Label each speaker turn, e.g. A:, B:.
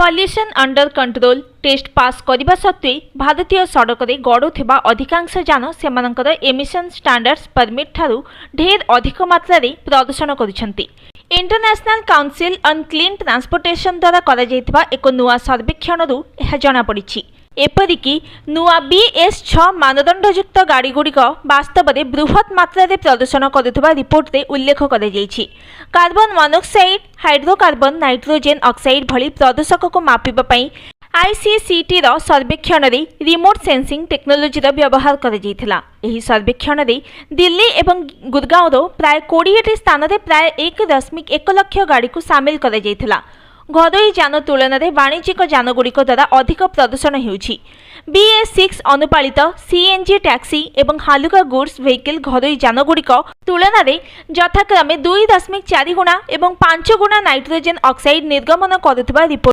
A: Pollution under control test pass करने सत्वे भारतीय सड़क रे गड़ुवा अधिकांश यान सेमानंकर एमिशन स्टैंडर्ड्स परमिट ठारू ढेर अधिक मात्रा रे प्रदूषण करुछंती। International council on clean transportation द्वारा करा जायतिबा एक नुआ सर्वेक्षणरू यह जणा पड़िछि। एपरिकी नुआ BS6 मानदंडयुक्त गाड़ी गुड़िक वास्तव में बृहत मात्रा रे प्रदूषण करुवा रिपोर्ट रे उल्लेख कर carbon monoxide, hydrocarbon, nitrogen oxide भली प्रदूषक को मापिबा पई ICCT रो सर्वेक्षण रे रिमोट सेंसिंग टेक्नोलोजी रो व्यवहार कर जायतिला। एही सर्वेक्षण रे दिल्ली एवं गुड़गांव रो प्राय 20 स्थान रे प्राय 1.1 लाख गाड़ी को शामिल कर जायतिला। घरोई यान तुलन में वाणिज्यिक यानगुड़िक द्वारा अधिक प्रदूषण होउछि। BS6 अनुपालित CNG टैक्सी एवं हालुका गुड्स व्हीकल घरोई यानगुड़िक तुलन में यथाक्रमे 2.4 गुणा एवं 5 गुणा नाइट्रोजेन ऑक्साइड निर्गमन करुवा रिपोर्ट